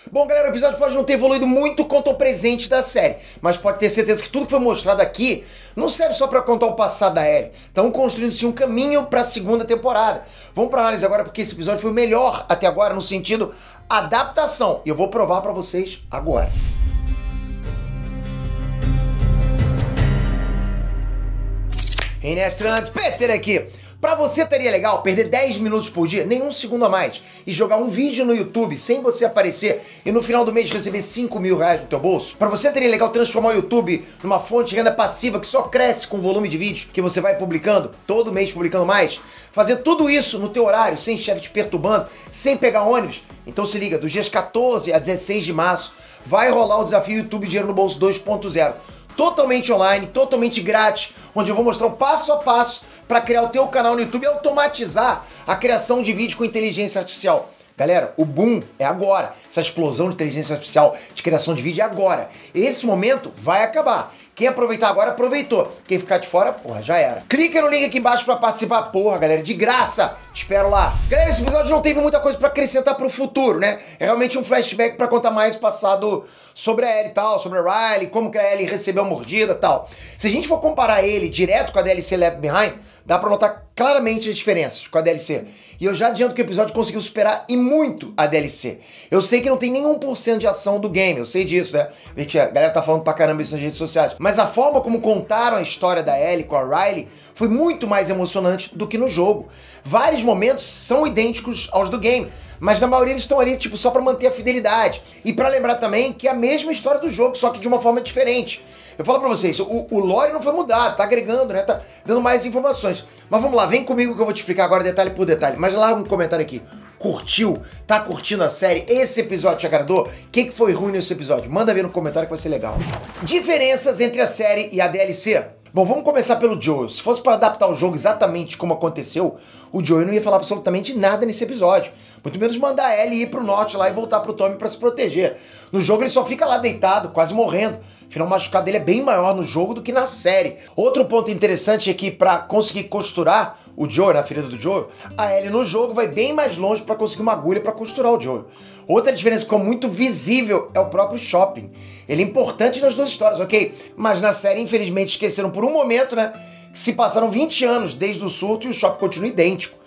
Bom, galera, o episódio pode não ter evoluído muito quanto ao presente da série, mas pode ter certeza que tudo que foi mostrado aqui não serve só pra contar o passado da Ellie. Estão construindo-se um caminho pra segunda temporada. Vamos pra análise agora, porque esse episódio foi o melhor até agora no sentido adaptação. E eu vou provar pra vocês agora. Inestrantes, Peter aqui. Pra você teria legal perder 10 minutos por dia, nem um segundo a mais, e jogar um vídeo no YouTube sem você aparecer e no final do mês receber 5 mil reais no teu bolso? Pra você teria legal transformar o YouTube numa fonte de renda passiva que só cresce com o volume de vídeo que você vai publicando, todo mês publicando mais? Fazer tudo isso no teu horário, sem chefe te perturbando, sem pegar ônibus? Então se liga, dos dias 14 a 16 de março, vai rolar o desafio YouTube Dinheiro no Bolso 2.0. Totalmente online, totalmente grátis, onde eu vou mostrar o passo a passo para criar o teu canal no YouTube e automatizar a criação de vídeo com inteligência artificial. Galera, o boom é agora. Essa explosão de inteligência artificial, de criação de vídeo é agora. Esse momento vai acabar. Quem aproveitar agora, aproveitou. Quem ficar de fora, porra, já era. Clica no link aqui embaixo pra participar, porra, galera, de graça. Espero lá. Galera, esse episódio não teve muita coisa pra acrescentar pro futuro, né? É realmente um flashback pra contar mais passado sobre a Ellie e tal, sobre a Riley, como que a Ellie recebeu a mordida e tal. Se a gente for comparar ele direto com a DLC Left Behind, dá pra notar claramente as diferenças com a DLC. E eu já adianto que o episódio conseguiu superar e muito a DLC. Eu sei que não tem nenhum por cento de ação do game, eu sei disso, né? Vê que a galera tá falando pra caramba isso nas redes sociais. Mas a forma como contaram a história da Ellie com a Riley foi muito mais emocionante do que no jogo. Vários momentos são idênticos aos do game, mas na maioria eles estão ali, tipo, só pra manter a fidelidade. E pra lembrar também que é a mesma história do jogo, só que de uma forma diferente. Eu falo pra vocês, o lore não foi mudado, tá agregando, né? Tá dando mais informações. Mas vamos lá, vem comigo que eu vou te explicar agora detalhe por detalhe. Mas lá um comentário aqui. Curtiu? Tá curtindo a série? Esse episódio te agradou? O que foi ruim nesse episódio? Manda ver no comentário que vai ser legal. Diferenças entre a série e a DLC. Bom, vamos começar pelo Joel. Se fosse para adaptar o jogo exatamente como aconteceu, o Joel não ia falar absolutamente nada nesse episódio. Muito menos mandar a Ellie ir pro norte lá e voltar pro Tommy para se proteger. No jogo ele só fica lá deitado, quase morrendo. Afinal, o machucado dele é bem maior no jogo do que na série. Outro ponto interessante é que para conseguir costurar o Joel, na ferida do Joel, a Ellie no jogo vai bem mais longe para conseguir uma agulha para costurar o Joel. Outra diferença que ficou muito visível é o próprio shopping. Ele é importante nas duas histórias, ok? Mas na série, infelizmente, esqueceram por um momento, né? Que se passaram 20 anos desde o surto e o shopping continua idêntico.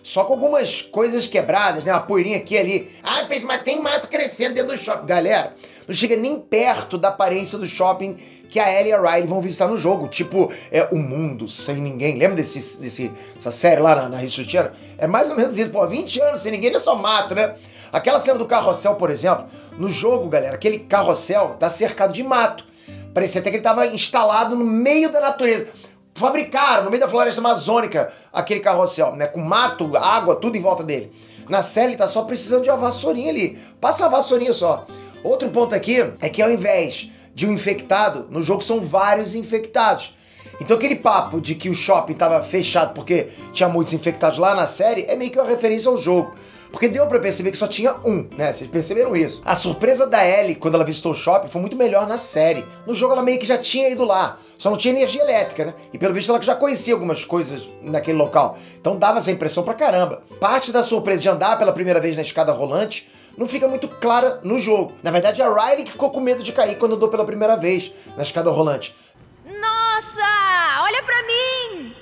Só com algumas coisas quebradas, né? Uma poeirinha aqui e ali. Ah, Pedro, mas tem mato crescendo dentro do shopping. Galera, não chega nem perto da aparência do shopping que a Ellie e a Riley vão visitar no jogo. Tipo, o mundo sem ninguém. Lembra dessa série lá na History Channel? É mais ou menos isso. Pô, 20 anos sem ninguém, não é só mato, né? Aquela cena do carrossel, por exemplo, no jogo, galera, aquele carrossel tá cercado de mato. Parecia até que ele tava instalado no meio da natureza. Fabricaram, no meio da floresta amazônica, aquele carrossel, né? Com mato, água, tudo em volta dele. Na série ele tá só precisando de uma vassourinha ali. Passa a vassourinha só. Outro ponto aqui é que ao invés de um infectado, no jogo são vários infectados. Então aquele papo de que o shopping tava fechado porque tinha muitos infectados lá na série é meio que uma referência ao jogo. Porque deu pra perceber que só tinha um, né? Vocês perceberam isso. A surpresa da Ellie quando ela visitou o shopping foi muito melhor na série. No jogo ela meio que já tinha ido lá, só não tinha energia elétrica, né? E pelo visto ela já conhecia algumas coisas naquele local. Então dava essa impressão pra caramba. Parte da surpresa de andar pela primeira vez na escada rolante não fica muito clara no jogo. Na verdade é a Riley que ficou com medo de cair quando andou pela primeira vez na escada rolante. Nossa! Olha pra mim!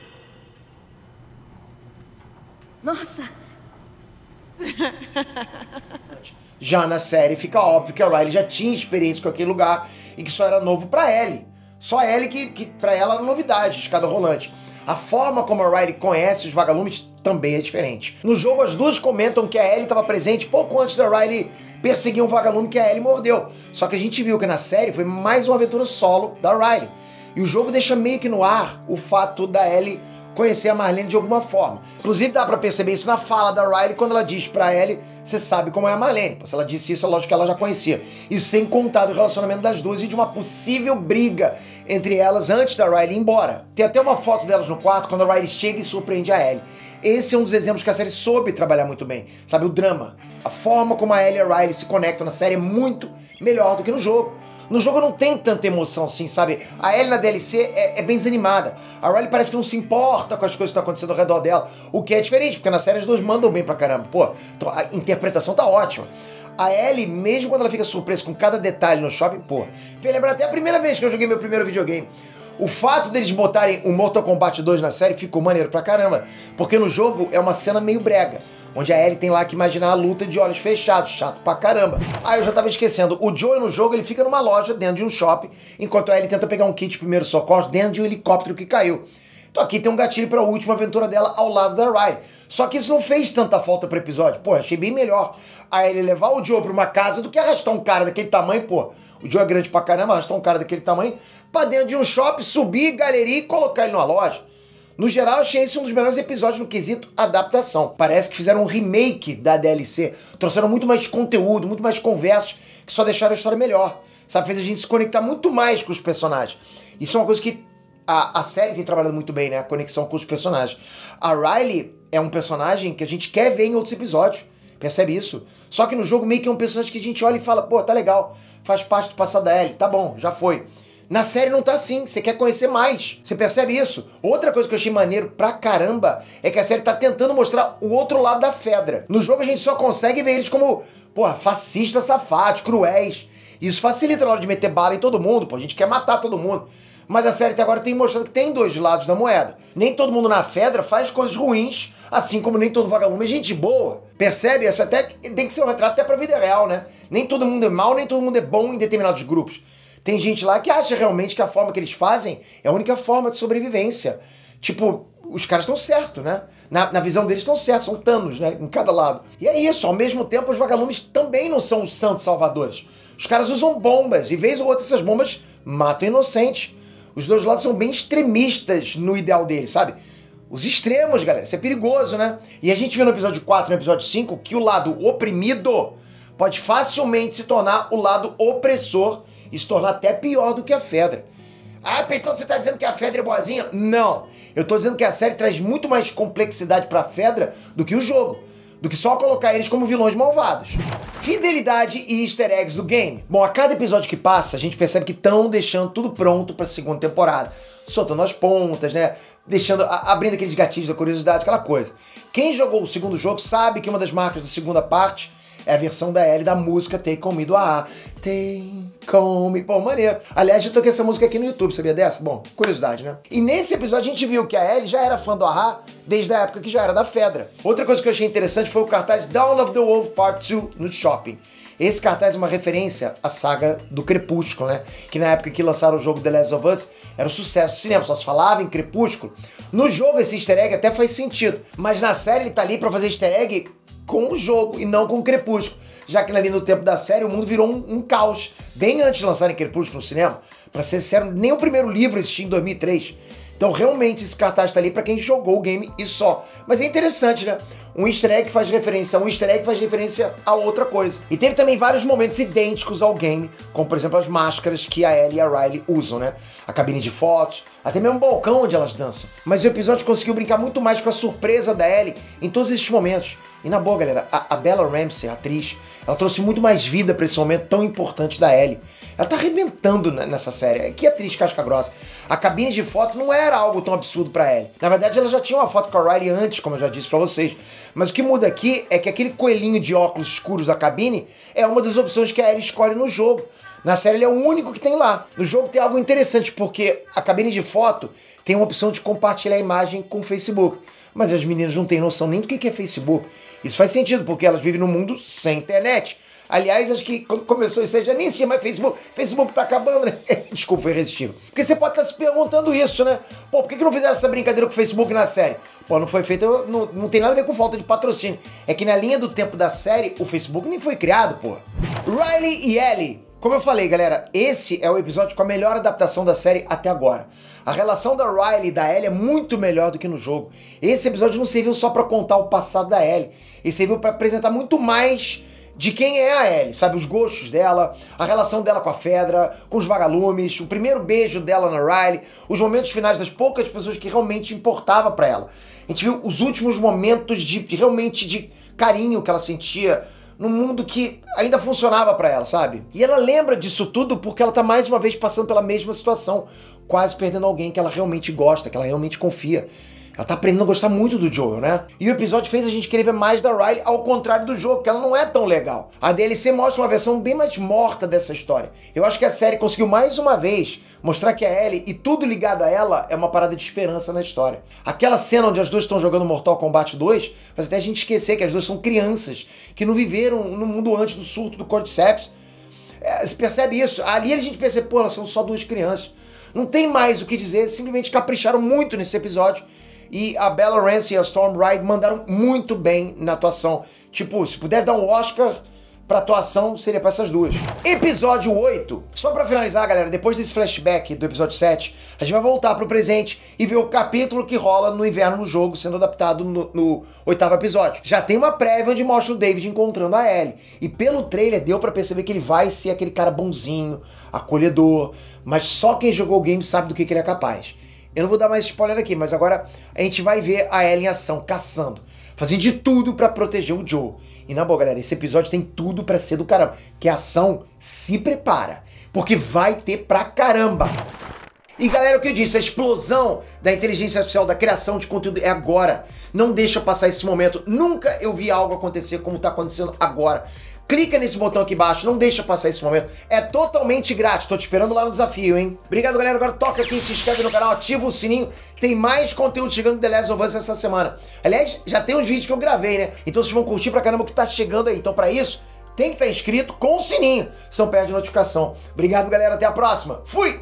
Nossa! Já na série fica óbvio que a Riley já tinha experiência com aquele lugar e que só era novo pra Ellie. Só a Ellie que pra ela era novidade, escada rolante. A forma como a Riley conhece os vagalumes também é diferente. No jogo as duas comentam que a Ellie estava presente pouco antes da Riley perseguir um vagalume que a Ellie mordeu. Só que a gente viu que na série foi mais uma aventura solo da Riley. E o jogo deixa meio que no ar o fato da Ellie conhecer a Marlene de alguma forma. Inclusive dá pra perceber isso na fala da Riley quando ela diz pra Ellie, você sabe como é a Marlene. Se ela disse isso, é lógico que ela já conhecia. Isso sem contar do relacionamento das duas e de uma possível briga entre elas antes da Riley ir embora. Tem até uma foto delas no quarto quando a Riley chega e surpreende a Ellie. Esse é um dos exemplos que a série soube trabalhar muito bem. Sabe, o drama. A forma como a Ellie e a Riley se conectam na série é muito melhor do que no jogo. No jogo não tem tanta emoção assim, sabe? A Ellie na DLC é bem desanimada. A Riley parece que não se importa com as coisas que estão acontecendo ao redor dela. O que é diferente, porque na série as duas mandam bem pra caramba. Pô, a interpretação tá ótima. A Ellie, mesmo quando ela fica surpresa com cada detalhe no shopping, pô, fez lembrar até a primeira vez que eu joguei meu primeiro videogame. O fato deles botarem o Mortal Kombat 2 na série ficou maneiro pra caramba, porque no jogo é uma cena meio brega, onde a Ellie tem lá que imaginar a luta de olhos fechados, chato pra caramba. Ah, eu já tava esquecendo, o Joey no jogo ele fica numa loja dentro de um shopping, enquanto a Ellie tenta pegar um kit de primeiro socorro dentro de um helicóptero que caiu. Então aqui tem um gatilho pra última aventura dela ao lado da Riley. Só que isso não fez tanta falta pro episódio. Pô, achei bem melhor a Ellie levar o Joe pra uma casa do que arrastar um cara daquele tamanho, pô. O Joe é grande pra caramba, arrastar um cara daquele tamanho pra dentro de um shopping, subir, galeria e colocar ele numa loja. No geral, achei esse um dos melhores episódios no quesito adaptação. Parece que fizeram um remake da DLC. Trouxeram muito mais conteúdo, muito mais conversas, que só deixaram a história melhor. Sabe, fez a gente se conectar muito mais com os personagens. Isso é uma coisa que a série tem trabalhado muito bem, né? A conexão com os personagens. A Riley é um personagem que a gente quer ver em outros episódios. Percebe isso? Só que no jogo meio que é um personagem que a gente olha e fala, pô, tá legal, faz parte do passado da Ellie, tá bom, já foi. Na série não tá assim, você quer conhecer mais. Você percebe isso? Outra coisa que eu achei maneiro pra caramba é que a série tá tentando mostrar o outro lado da Fedra. No jogo a gente só consegue ver eles como, pô, fascistas, safados, cruéis. Isso facilita na hora de meter bala em todo mundo, pô, a gente quer matar todo mundo. Mas a série até agora tem mostrado que tem dois lados da moeda. Nem todo mundo na Fedra faz coisas ruins, assim como nem todo vagalume é gente boa. Percebe? Isso até tem que ser um retrato até pra vida real, né? Nem todo mundo é mal, nem todo mundo é bom em determinados grupos. Tem gente lá que acha realmente que a forma que eles fazem é a única forma de sobrevivência. Tipo, os caras estão certos, né? Na visão deles estão certos, são Thanos, né? Em cada lado. E é isso, ao mesmo tempo os vagalumes também não são os santos salvadores. Os caras usam bombas, e vez ou outra essas bombas matam inocentes. Os dois lados são bem extremistas no ideal deles, sabe? Os extremos, galera, isso é perigoso, né? E a gente viu no episódio 4 e no episódio 5 que o lado oprimido pode facilmente se tornar o lado opressor e se tornar até pior do que a Fedra. Ah, então você tá dizendo que a Fedra é boazinha? Não. Eu tô dizendo que a série traz muito mais complexidade pra Fedra do que o jogo. Do que só colocar eles como vilões malvados. Fidelidade e easter eggs do game. Bom, a cada episódio que passa, a gente percebe que estão deixando tudo pronto pra segunda temporada. Soltando as pontas, né? Abrindo aqueles gatilhos da curiosidade, aquela coisa. Quem jogou o segundo jogo sabe que uma das marcas da segunda parte é a versão da Ellie da música Take On Me do A.A. Take On Me. Pô, maneiro. Aliás, eu toquei essa música aqui no YouTube, sabia dessa? Bom, curiosidade, né? E nesse episódio a gente viu que a Ellie já era fã do A.A. desde a época que já era da Fedra. Outra coisa que eu achei interessante foi o cartaz Dawn of the Wolf Part 2 no shopping. Esse cartaz é uma referência à saga do Crepúsculo, né? Que na época que lançaram o jogo The Last of Us era um sucesso do cinema, só se falava em Crepúsculo. No jogo esse easter egg até faz sentido, mas na série ele tá ali pra fazer easter egg com o jogo e não com o Crepúsculo, já que ali no tempo da série o mundo virou um caos, bem antes de lançarem Crepúsculo no cinema. Pra ser sincero, nem o primeiro livro existia em 2003. Então realmente esse cartaz tá ali pra quem jogou o game e só. Mas é interessante, né? Um easter egg faz referência a um easter egg faz referência a outra coisa. E teve também vários momentos idênticos ao game, como por exemplo as máscaras que a Ellie e a Riley usam, né? A cabine de fotos, até mesmo o balcão onde elas dançam. Mas o episódio conseguiu brincar muito mais com a surpresa da Ellie em todos esses momentos. E na boa, galera, a Bella Ramsey, a atriz, ela trouxe muito mais vida pra esse momento tão importante da Ellie. Ela tá arrebentando nessa série. Que atriz casca grossa. A cabine de foto não era algo tão absurdo pra Ellie. Na verdade, ela já tinha uma foto com a Riley antes, como eu já disse pra vocês. Mas o que muda aqui é que aquele coelhinho de óculos escuros da cabine é uma das opções que a Ellie escolhe no jogo. Na série ele é o único que tem lá. No jogo tem algo interessante, porque a cabine de foto tem uma opção de compartilhar a imagem com o Facebook. Mas as meninas não têm noção nem do que é Facebook. Isso faz sentido, porque elas vivem num mundo sem internet. Aliás, acho que quando começou isso aí já nem existia mais Facebook. Facebook tá acabando, né? Desculpa, foi irresistível. Porque você pode estar se perguntando isso, né? Pô, por que não fizeram essa brincadeira com o Facebook na série? Pô, não foi feito, não tem nada a ver com falta de patrocínio. É que na linha do tempo da série, o Facebook nem foi criado, pô. Riley e Ellie. Como eu falei, galera, esse é o episódio com a melhor adaptação da série até agora. A relação da Riley e da Ellie é muito melhor do que no jogo. Esse episódio não serviu só pra contar o passado da Ellie. Ele serviu pra apresentar muito mais de quem é a Ellie, sabe? Os gostos dela, a relação dela com a Fedra, com os vagalumes, o primeiro beijo dela na Riley, os momentos finais das poucas pessoas que realmente importava pra ela. A gente viu os últimos momentos realmente de carinho que ela sentia num mundo que ainda funcionava pra ela, sabe? E ela lembra disso tudo porque ela tá mais uma vez passando pela mesma situação, quase perdendo alguém que ela realmente gosta, que ela realmente confia. Ela tá aprendendo a gostar muito do Joel, né? E o episódio fez a gente querer ver mais da Riley, ao contrário do jogo, que ela não é tão legal. A DLC mostra uma versão bem mais morta dessa história. Eu acho que a série conseguiu mais uma vez mostrar que a Ellie e tudo ligado a ela é uma parada de esperança na história. Aquela cena onde as duas estão jogando Mortal Kombat 2 faz até a gente esquecer que as duas são crianças, que não viveram no mundo antes do surto do Cordyceps. Você percebe isso? Ali a gente percebe, pô, elas são só duas crianças. Não tem mais o que dizer, simplesmente capricharam muito nesse episódio. E a Bella Ramsey e a Storm Ride mandaram muito bem na atuação. Tipo, se pudesse dar um Oscar pra atuação, seria pra essas duas. Episódio 8. Só pra finalizar, galera, depois desse flashback do episódio 7, a gente vai voltar pro presente e ver o capítulo que rola no inverno no jogo, sendo adaptado no 8º episódio. Já tem uma prévia onde mostra o David encontrando a Ellie. E pelo trailer deu pra perceber que ele vai ser aquele cara bonzinho, acolhedor, mas só quem jogou o game sabe do que ele é capaz. Eu não vou dar mais spoiler aqui, mas agora a gente vai ver a Ellie em ação, caçando, fazendo de tudo pra proteger o Joe. E na boa, galera, esse episódio tem tudo pra ser do caramba. Que a ação se prepara, porque vai ter pra caramba. E galera, o que eu disse, a explosão da inteligência artificial, da criação de conteúdo é agora. Não deixa passar esse momento. Nunca eu vi algo acontecer como tá acontecendo agora. Clica nesse botão aqui embaixo, não deixa passar esse momento. É totalmente grátis, tô te esperando lá no desafio, hein? Obrigado, galera. Agora toca aqui, se inscreve no canal, ativa o sininho. Tem mais conteúdo chegando do The Last of Us essa semana. Aliás, já tem uns vídeos que eu gravei, né? Então vocês vão curtir pra caramba o que tá chegando aí. Então pra isso, tem que estar inscrito com o sininho, se não perde notificação. Obrigado, galera. Até a próxima. Fui!